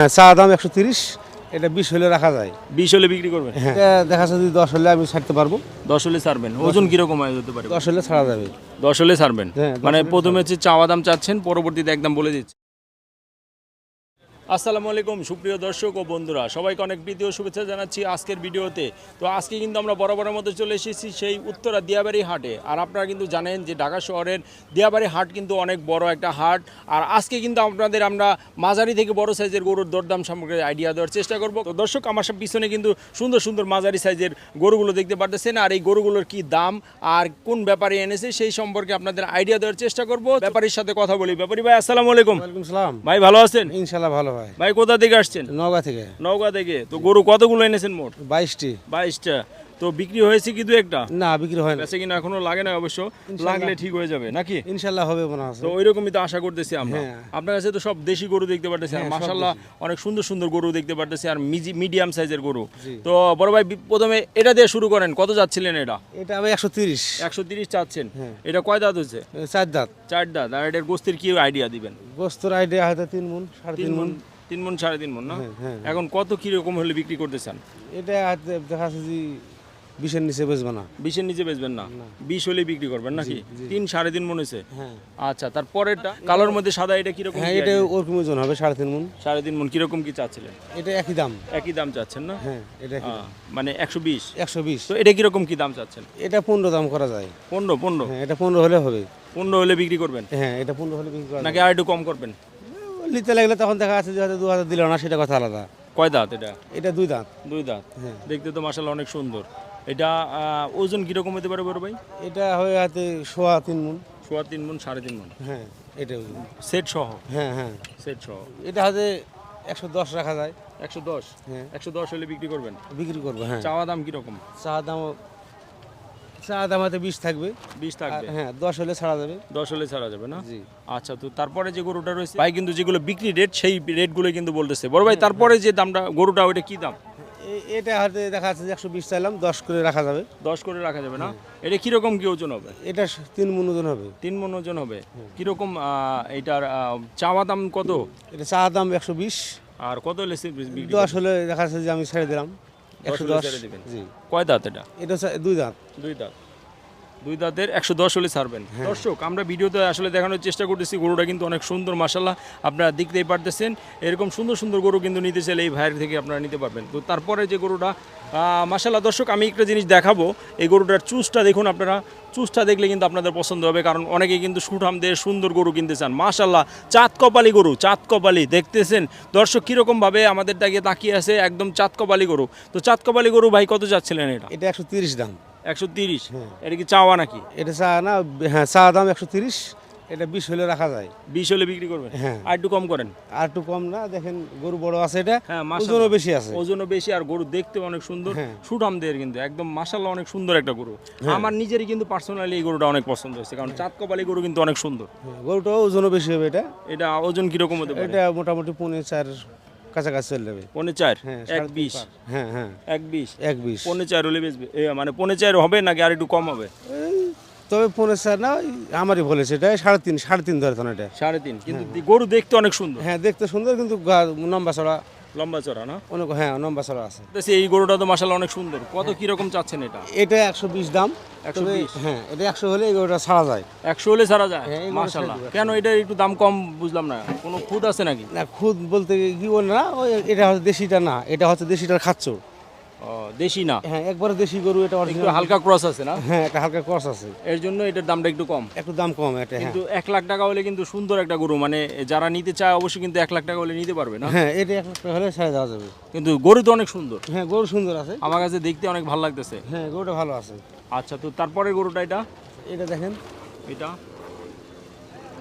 চা দাম 130, এটা 20 হলে রাখা যায়। 20 হলে বিক্রি করবেন? হ্যাঁ, এটা দেখা যাচ্ছে যদি 10 হলে আমি ছাড়তে পারবো। 10 হলে ছাড়বেন। ওজন কিরকম হয়ে যেতে পারে? 10 হলে ছাড়া যাবে। 10 হলে ছাড়বেন। হ্যাঁ, 10 মানে হলে প্রথমে হচ্ছে চাওয়া দাম চাচ্ছেন, পরবর্তীতে একদম বলে দিচ্ছেন। আসসালামু আলাইকুম সুপ্রিয় দর্শক ও বন্ধুরা, সবাইকে অনেক প্রীতি ও শুভেচ্ছা জানাচ্ছি আজকের ভিডিওতে। তো আজকে কিন্তু আমরা বরাবরের মধ্যে চলে এসেছি সেই উত্তরা দিয়াবাড়ি হাটে। আর আপনারা কিন্তু জানেন যে ঢাকা শহরের দিয়াবাড়ি হাট কিন্তু অনেক বড় একটা হাট। আর আজকে কিন্তু আপনাদের আমরা মাঝারি থেকে বড় সাইজের গরুর দরদাম সম্পর্কে আইডিয়া দেওয়ার চেষ্টা করব। তো দর্শক, আমার সব পিছনে কিন্তু সুন্দর সুন্দর মাঝারি সাইজের গরুগুলো দেখতে পারতেছেন। আর এই গরুগুলোর কি দাম আর কোন ব্যাপারে এনেছে সেই সম্পর্কে আপনাদের আইডিয়া দেওয়ার চেষ্টা করব। ব্যাপারীর সাথে কথা বলি। ব্যাপারী ভাই, আসসালামু আলাইকুম। ওয়ালাইকুম সালাম। ভাই ভালো আছেন? ইনশাআল্লাহ ভালো ভাই। ভাই কোথা থেকে আসছেন? নওগাঁ থেকে। নওগাঁ থেকে। তো গরু কতগুলো এনেছেন মোট? 22টি। 22টা। তো বিক্রি হয়েছে কি দু একটা? না, বিক্রি হয় না। বেঁচে কিনা এখনো লাগে না অবশ্য, লাগলে ঠিক হয়ে যাবে নাকি? ইনশাআল্লাহ হবে মনে আছে। তো ওইরকমই তো আশা করতেছি আমরা। হ্যাঁ। আপনার কাছে তো সব দেশি গরু দেখতে পারতেছি, আর হ্যাঁ, সব মাশাআল্লাহ অনেক সুন্দর সুন্দর গরু দেখতে পারতেছি, আর মিডিয়াম সাইজের গরু। জি। তো বড় ভাই, প্রথমে এটা দিয়ে শুরু করেন। কত যাচ্ছিলেন এটা? এটা আমি 130। 130 চাচ্ছেন। হ্যাঁ। এটা কয় দাঁত হচ্ছে? 4 দাঁত। 4 দাঁত। আর এটার গোস্তের কি আইডিয়া দিবেন? গোস্তর আইডিয়া হয়তো 3 মণ, 3.5 মণ। 3 মণ 3.5 মণ না? হ্যাঁ, হ্যাঁ। এখন কত কি রকম হলে বিক্রি করতে চান? এটা হয়তো দেখা যাচ্ছে যে 20-এর নিচে বেচবো না। 20-এর নিচে বেচবেন না? 20 হলে বিক্রি করবেন নাকি? জি। 3 3.5 মণ হয়েছে। হ্যাঁ। আচ্ছা, তারপরেরটা কালোর মধ্যে সাদা, এটা কিরকম? হ্যাঁ, এটা ওরকম ওজন হবে 3.5 মণ। 3.5 মণ। কিরকম কি চাচ্ছিলেন? এটা একই দাম। একই দাম চাচ্ছেন না? হ্যাঁ, এটা একই দাম। মানে 120। 120। তো এটা কিরকম কি দাম চাচ্ছেন? এটা 15 দাম করা যায়। 15 হ্যাঁ, এটা 15 হলে হবে। 15 হলে বিক্রি করবেন হ্যাঁ, এটা 15 হলে বিক্রি করা নাকি যায়। আর একটু কম করবেন? নিতে লাগলে তখন দেখা যাচ্ছে যে হয়তো 2000 দিল না, সেটা কথা আলাদা। কয় দাঁত এটা? এটা 2 দাঁত। 2 দাঁত। হ্যাঁ। দেখতে তো মাশাআল্লাহ অনেক সুন্দর। এটা ওজন কিরকম হতে পারে বড় ভাই? এটা হয়ে হাতে 3.5 মণ। 3.5 মণ 3.5 মণ হ্যাঁ, এটা সেট সহ? হ্যাঁ, হ্যাঁ। সেট সহ। এটা হাতে 110 রাখা যায়। 110? হ্যাঁ। 110 হলে বিক্রি করবেন। বিক্রি করবো। হ্যাঁ। চাওয়া দাম কিরকম? চা দাম হাতে 20 থাকবে। 20 আর থাকবে। হ্যাঁ, 10 হলে ছাড়া যাবে। 10 হলে ছাড়া যাবে না? জি। আচ্ছা, তো তারপরে যে গরুটা রয়েছে ভাই, কিন্তু যেগুলো বিক্রি রেট সেই রেটগুলো কিন্তু বলতেছে বড় ভাই। তারপরে যে দামটা গরুটা, ওইটা কি দাম? এটা হাতে দেখা যাচ্ছে যে 120 চাইলাম, 10 করে রাখা যাবে। 10 করে রাখা যাবে না? এটা কিরকম কি ওজন হবে? এটা 3 মণ ওজন হবে। 3 মণ ওজন হবে। কিরকম এইটার চাওয়া দাম কত? এটা চা দাম 120। আর কত হলে বিক্রি 10 হলে দেখা যাচ্ছে যে আমি ছেড়ে দিলাম। 10 হলে 110 ছেড়ে দিবেন। জি। কয় দাঁত এটা? এটা হচ্ছে 2 দাঁত। 2 দাঁত। 2 দাঁতের 110 হলে ছাড়বেন। দর্শক, আমরা ভিডিওতে আসলে দেখানোর চেষ্টা করতেছি, গরুটা কিন্তু অনেক সুন্দর মাশাআল্লাহ, আপনারা দেখতেই পারতেছেন। এরকম সুন্দর সুন্দর গরু কিন্তু নিতে চাইলে এই ভাইয়ের থেকে আপনারা নিতে পারবেন। তো তারপরে যে গরুটা মাশাআল্লাহ, দর্শক আমি একটা জিনিস দেখাবো। এই গরুটার চুজটা দেখুন আপনারা। চুজটা দেখলে কিন্তু আপনাদের পছন্দ হবে, কারণ অনেকেই কিন্তু সুঠাম দিয়ে সুন্দর গরু কিনতে চান। মাশাআল্লাহ, চাঁদ কপালি গরু, চাঁদ কপালি। দেখতেছেন দর্শক কীরকমভাবে আমাদের দিকে তাকিয়ে আছে, একদম চাঁদ কপালি গরু। তো চাঁদ কপালি গরু ভাই কত যাচ্ছিলেন এটা? এটা 130 দাম। 130? এটা কি চাওয়া নাকি? এটা চা না, হ্যাঁ, চা দাম 130। এটা 20 হলে রাখা যায়। 20 হলে বিক্রি করবেন? হ্যাঁ। আর একটু কম করেন। আর একটু কম না, দেখেন গরু বড় আছে, এটা হ্যাঁ, ওজনও বেশি আছে। ওজনও বেশি, আর গরু দেখতে অনেক সুন্দর। হ্যাঁ। সুঠামদের কিন্তু একদম মাশাআল্লাহ অনেক সুন্দর একটা গরু। আমার নিজেরই কিন্তু পার্সোনালি এই গরুটা অনেক পছন্দ হয়েছে, কারণ চাঁদ কপালি গরু কিন্তু অনেক সুন্দর। হ্যাঁ, গরুটাও ওজনও বেশি হবে। এটা এটা ওজন কিরকম হতে পারে? এটা মোটামুটি 4.5 কাছাকাছি চলে যাবে। 4.5? হ্যাঁ, 1.20? হ্যাঁ, হ্যাঁ, 1.20? 1.20। 4.5 হলে বেচবে? মানে 4.5 হবে নাকি আর একটু কম হবে? তবে 4.5 না, ওই আমারই বলেছে, এটা 3.5 ধরে তো এটা। 3.5? কিন্তু গরু দেখতে অনেক সুন্দর। হ্যাঁ, দেখতে সুন্দর, কিন্তু লম্বা চড়া লম্বা চড়া না? অনেক। হ্যাঁ, লম্বা চড়া আছে। এই গরুটা তো মাশাআল্লাহ অনেক সুন্দর। কত কিরকম চাচ্ছেন এটা? এটা 120 দাম। 120? হ্যাঁ, এটা 100 হলে এই গরুটা ছাড়া যায়। 100 হলে ছাড়া যায়? হ্যাঁ, এই গরু মাশাআল্লাহ। ছেড়ে দিবে। কেন এটা একটু দাম কম বুঝলাম না, কোনো খুদ আছে নাকি? না, খুদ বলতে কি বল না, ওই এটা হচ্ছে দেশিটা না, এটা হচ্ছে দেশিটার খাচ্চর। ও, দেশি না? হ্যাঁ, একবারে দেশি গরু, এটা একটু অরিজিনাল। হালকা ক্রস আছে না? হ্যাঁ, একটা হালকা ক্রস আছে, এর জন্য এটার দামটা একটু কম। একটু দাম কম এটা। হ্যাঁ, কিন্তু 1 লাখ টাকা হলে কিন্তু সুন্দর একটা গরু, মানে যারা নিতে চায় অবশ্যই কিন্তু 1 লাখ টাকা হলে নিতে পারবে না? হ্যাঁ, এটা 1 লাখ টাকা হলে ছেড়ে দেওয়া যাবে। কিন্তু গরু তো অনেক সুন্দর। হ্যাঁ, গরু সুন্দর আছে। আমার কাছে দেখতে অনেক ভালো লাগতেছে। হ্যাঁ, গরুটা ভালো আছে। আচ্ছা, তো তারপরে গরুটা এটা এটা দেখেন, এটা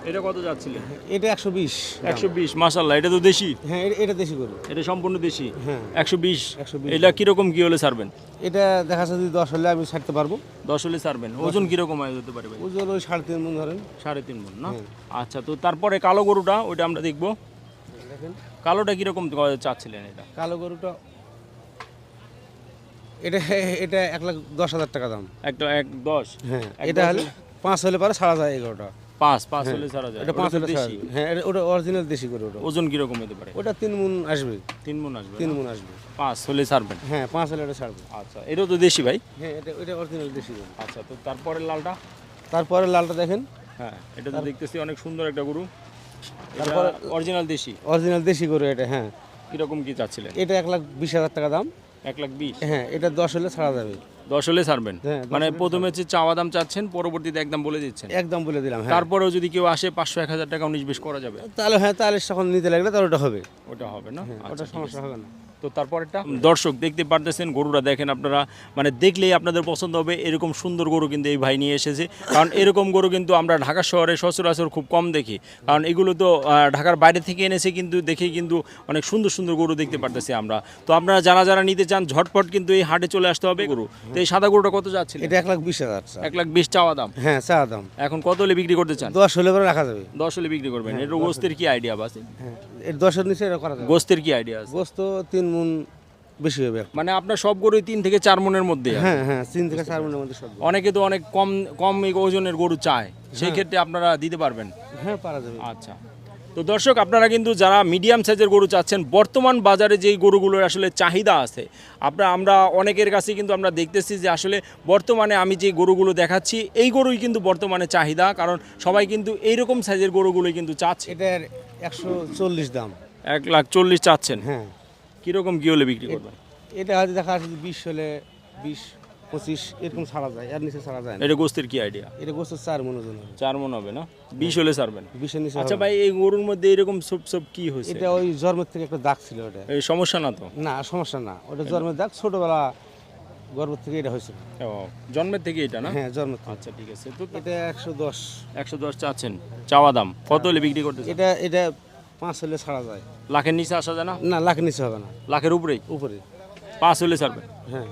এটা কত যাচ্ছিলেন? এটা 120 দাম। 120? মাশাআল্লাহ, এটা তো দেশি। হ্যাঁ, এটা দেশি গরু। এটা সম্পূর্ণ দেশি। হ্যাঁ, 120? 120। এটা কিরকম কি হলে ছাড়বেন? এটা দেখা যাচ্ছে যদি 10 হলে আমি ছাড়তে পারবো। 10 হলে ছাড়বেন। ওজন কিরকম হয়ে যেতে পারে ভাই? ওজন ওই 3.5 মণ ধরেন। 3.5 মণ না? হ্যাঁ। আচ্ছা, তো তারপরে কালো গরুটা, ওইটা আমরা দেখবো। দেখেন কালোটা কিরকম চাচ্ছিলেন এটা? কালো গরুটা, এটা এটা 1,10,000 টাকা দাম। একটা 10? হ্যাঁ, এটা হলে 5 হলে পরে ছাড়া যায় এই গরুটা। পাঁচ পাঁচ হলে ছাড়া যায় এটা ওটা 5 তো হলে ছাড়া দেশি। যাবে। হ্যাঁ ওটা অরিজিনাল দেশি গরু ওটা। ওজন কিরকম হতে পারে? ওটা 3 মণ আসবে, 3 মণ আসবে 3 মণ আসবে। 5 হলে ছাড়বেন। হ্যাঁ 5 হলে এটা ছাড়বে। আচ্ছা এটাও তো দেশি ভাই। হ্যাঁ এটা অরিজিনাল দেশি গরু। আচ্ছা তো তারপরে লালটা? তারপরে লালটা দেখেন, হ্যাঁ এটা তো দেখতেছি অনেক সুন্দর একটা গরু। তারপরে তারপরে অরিজিনাল দেশি। অরিজিনাল দেশি গরু এটা। হ্যাঁ কিরকম কি চাচ্ছিলেন? এটা 1,20,000 টাকা দাম। 1,20,000। হ্যাঁ এটা 10 হলে ছাড়া যাবে। 10 হলে ছাড়বেন? হ্যাঁ, 10 মানে হলে প্রথমে হচ্ছে চাওয়া দাম চাচ্ছেন, পরবর্তীতে একদম বলে দিচ্ছেন। একদম বলে দিলাম। হ্যাঁ তারপরেও যদি কেউ আসে 500-1000 টাকা 19-20 করা যাবে? তাহলে হ্যাঁ তাহলে তখন নিতে লাগলে তাহলে ওটা হবে। ওটা হবে না? হ্যাঁ, আচ্ছা, ওটা ঠিক সমস্যা আছে। হবে না। তো তারপরেরটা দর্শক দেখতে পারতেছেন গরুটা দেখেন আপনারা, মানে দেখলেই আপনাদের পছন্দ হবে। এরকম সুন্দর গরু কিন্তু এই ভাই নিয়ে এসেছে, কারণ এরকম গরু কিন্তু আমরা ঢাকা শহরে সচরাচর খুব কম দেখি, কারণ এগুলো তো ঢাকার বাইরে থেকে এনেছে, কিন্তু দেখেই কিন্তু অনেক সুন্দর সুন্দর গরু দেখতে পারতেছি আমরা। তো আপনারা যারা যারা নিতে চান ঝটপট কিন্তু এই হাটে চলে আসতে হবে। গরু তো এই সাদা গরুটা কত যাচ্ছিল? এটা 1,20,000 টাকা। 1,20,000 চাওয়া দাম। হ্যাঁ চা দাম। এখন কত হলে বিক্রি করতে চান? 10 হলে পরে রাখা যাবে। 10 হলে বিক্রি করবেন। এর গোস্তের কি আইডিয়া আছে? হ্যাঁ এর 10 এর নিচে এটা করা যাবে। গোস্তের কি আইডিয়া আছে? গোস্ত 3 মণ বেশি হবে। মানে আপনার সব গরুই 3 থেকে 4 মণের মধ্যে? হ্যাঁ হ্যাঁ 3 থেকে 4 মণের মধ্যে সব। অনেকে তো অনেক কম কম ওজনের গরু চায়, সেই ক্ষেত্রে আপনারা দিতে পারবেন? হ্যাঁ পারা যাবে। আচ্ছা তো দর্শক আপনারা কিন্তু যারা মিডিয়াম সাইজের গরু চাচ্ছেন, বর্তমান বাজারে যেই গরুগুলোর আসলে চাহিদা আছে, আমরা অনেকের কাছে কিন্তু আমরা দেখতেছি যে আসলে বর্তমানে আমি যে গরুগুলো দেখাচ্ছি এই গরুই কিন্তু বর্তমানে চাহিদা, কারণ সবাই কিন্তু এইরকম সাইজের গরুগুলোই কিন্তু চাচ্ছে। এটার 140 দাম। 1,40,000 চাচ্ছেন? হ্যাঁ কিরকম কি হলে বিক্রি করবেন? এটা হয়তো দেখা যাচ্ছে 20 হলে 20-25 এরকম ছাড়া যায়, এর নিচে ছাড়া যায় না। এটা গোস্তের কি আইডিয়া? এটা গোস্ত 4 মণ ওজন হবে। 4 মণ হবে না? 20 হলে ছাড়বেন? 20 এর নিচে আচ্ছা হবে। ভাই এই গরুর মধ্যে এরকম সব সব কি হয়েছে? এটা ওই জন্মের থেকে একটা দাগ ছিল ওটা। এই সমস্যা না তো? না সমস্যা না, ওটা জন্মের দাগ, ছোটবেলা গর্ভ থেকে এটা হয়েছিল। ও জন্মের থেকে এটা না? হ্যাঁ জন্মের থেকে। আচ্ছা ঠিক আছে। তো এটা 110। 110 চাচ্ছেন চাওয়া দাম, কত হলে বিক্রি করতে চান? এটা 5 হলে ছাড়া যায়। লাখের নিচে আসা যায় না? না লাখের নিচে হবে না, লাখের উপরেই? উপরে। 5 হলে ছাড়বেন? হ্যাঁ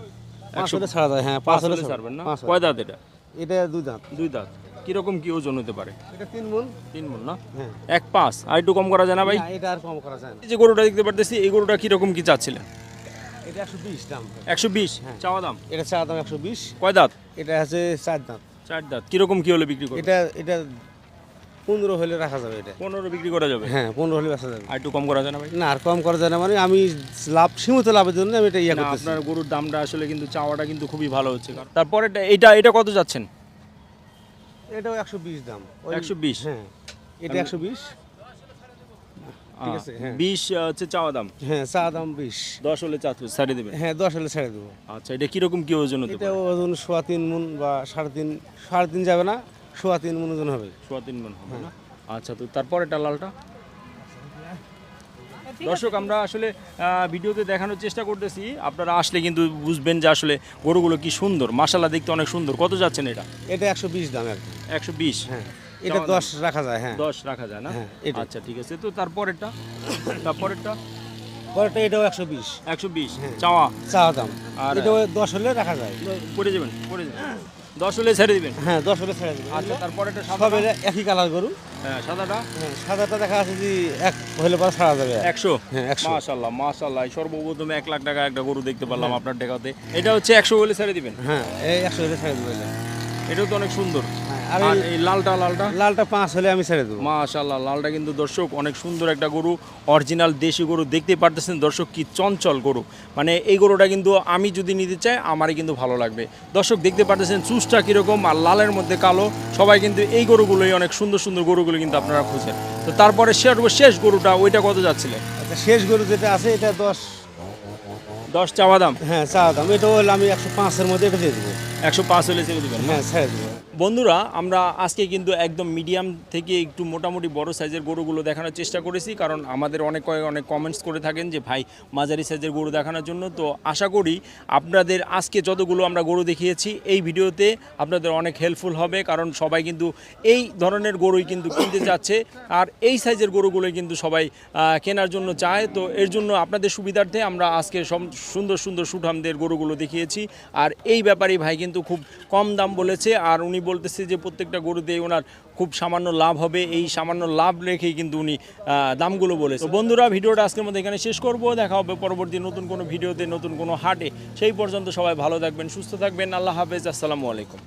5 হলে ছাড়া যায়। হ্যাঁ 5 5 হলে হলে ছাড়বেন না? 5 কয় দাঁত এটা? এটা 2 দাঁত। 2 দাঁত। কিরকম কি ওজন হতে পারে? এটা 3 মণ। 3 মণ না? হ্যাঁ 1,5 আর একটু কম করা যায় না ভাই? না, এটা আর কম করা যায় না। এই যে গরুটা দেখতে পারতেছি এই গরুটা কিরকম কি চাচ্ছিলেন? এটা 120 দাম। 120 চাওয়া দাম। এটা চা দাম 120। কয় দাঁত? এটা আছে 4 দাঁত। 4 দাঁত। কিরকম কি হলে বিক্রি করবেন? এটা 15 হলে রাখা যাবে। এটা 15 বিক্রি করা যাবে? হ্যাঁ 15 হলে বেচা যাবে। আর একটু কম করা যায় না ভাই? না আর কম করা যায় না, মানে আমি লাভ, সীমিত লাভের জন্য আমি এটা ইয়ে না, করতেছি। আপনার গরুর দামটা আসলে কিন্তু চাওয়াটা কিন্তু খুবই ভালো হচ্ছে। তারপরে এটা কত যাচ্ছেন? এটাও 120 দাম। ওই 120? হ্যাঁ এটা 120। ঠিক আছে, হ্যাঁ। 20 হচ্ছে চাওয়া দাম। হ্যাঁ চা দাম 20। 10 হলে ছাড়ে দেবেন? হ্যাঁ 10 হলে ছেড়ে দেবো। আচ্ছা এটা কিরকম কি ওজন হতে এটা পারে? ওজন 3.5 মণ বা 3.5 যাবে না, 3.5 মণ ওজন হবে। 3.5 মণ হবে না? আচ্ছা তো তারপরে এটা লালটা? দর্শক আমরা আসলে ভিডিওতে দেখানোর চেষ্টা করতেছি, আপনারা আসলে কিন্তু বুঝবেন যে আসলে গরুগুলো কি সুন্দর, মাশাআল্লাহ দেখতে অনেক সুন্দর। কত যাচ্ছেন এটা? এটা 120 দাম একদম। 120? হ্যাঁ এটা 10 রাখা যায়। হ্যাঁ 10 রাখা যায় না? হ্যাঁ, এটাই। আচ্ছা ঠিক আছে। তো তারপরেরটা? পরেরটা এটাও 120 120 চাওয়া চা দাম। আর এটা 10 হলে রাখা যায়। পড়ে যাবেন 10 হলে ছেড়ে দিবেন? হ্যাঁ 10 হলে ছেড়ে দেবো। আচ্ছা তারপরেরটা সব সাদা? এটা একই কালার গরু। হ্যাঁ সাদাটা? হ্যাঁ সাদাটা দেখা যাচ্ছে যে 1 হলে পরে ছাড়া যাবে। 100? হ্যাঁ 100। মাশাআল্লাহ মাশাআল্লাহ, সর্বপ্রথম 1 লাখ টাকা একটা গরু দেখতে পারলাম আপনার টাকাতে। এটা হচ্ছে 100 হলে ছেড়ে দিবেন? হ্যাঁ এই 100 হলে ছেড়ে দেবো। এটাও তো অনেক সুন্দর। হ্যাঁ আর আর এই লালটা? লালটা 5 হলে আমি ছেড়ে দেবো। মাশাআল্লাহ লালটা কিন্তু দর্শক অনেক সুন্দর একটা গরু, অরিজিনাল দেশি গরু। দেখতে পারতেছেন দর্শক কি চঞ্চল গরু, মানে এই গরুটা কিন্তু আমি যদি নিতে চাই আমারই কিন্তু ভালো লাগবে। দর্শক দেখতে পারতেছেন চুষটা কীরকম, আর লালের মধ্যে কালো। সবাই কিন্তু এই গরুগুলোই অনেক সুন্দর সুন্দর গরুগুলো কিন্তু আপনারা খুঁজেন। তো তারপরে শেষ গরুটা ওইটা কত যাচ্ছিলেন? আচ্ছা শেষ গরু যেটা আছে এটা 10 চাওয়া দাম? হ্যাঁ চা দাম। এটা হলে আমি 105 এর মধ্যে এটা দিয়ে দেবো। 105 হলে ছেড়ে দেবেন? হ্যাঁ ছেড়ে দেবো। বন্ধুরা আমরা আজকে কিন্তু একদম মিডিয়াম থেকে একটু মোটামুটি বড় সাইজের গরুগুলো দেখানোর চেষ্টা করেছি, কারণ আমাদের অনেক কমেন্টস করে থাকেন যে ভাই মাঝারি সাইজের গরু দেখানোর জন্য। তো আশা করি আপনাদের আজকে যতগুলো আমরা গরু দেখিয়েছি এই ভিডিওতে আপনাদের অনেক হেল্পফুল হবে, কারণ সবাই কিন্তু এই ধরনের গরুই কিন্তু কিনতে যাচ্ছে, আর এই সাইজের গরুগুলোই কিন্তু সবাই কেনার জন্য চায়। তো এর জন্য আপনাদের সুবিধার্থে আমরা আজকে সুন্দর সুন্দর সুঠামদের গরুগুলো দেখিয়েছি। আর এই ব্যাপারেই ভাই কিন্তু খুব কম দাম বলেছে, আর উনি বলতেছে যে প্রত্যেকটা গরুতে ওনার খুব সামান্য লাভ হবে, এই সামান্য লাভ রেখেই কিন্তু উনি দামগুলো বলেছে। তো বন্ধুরা ভিডিওটা আজকের মধ্যে এখানে শেষ করব, দেখা হবে পরবর্তী নতুন কোনো ভিডিওতে, নতুন কোনো হাটে। সেই পর্যন্ত সবাই ভালো থাকবেন, সুস্থ থাকবেন। আল্লাহ হাফেজ, আসসালামু আলাইকুম।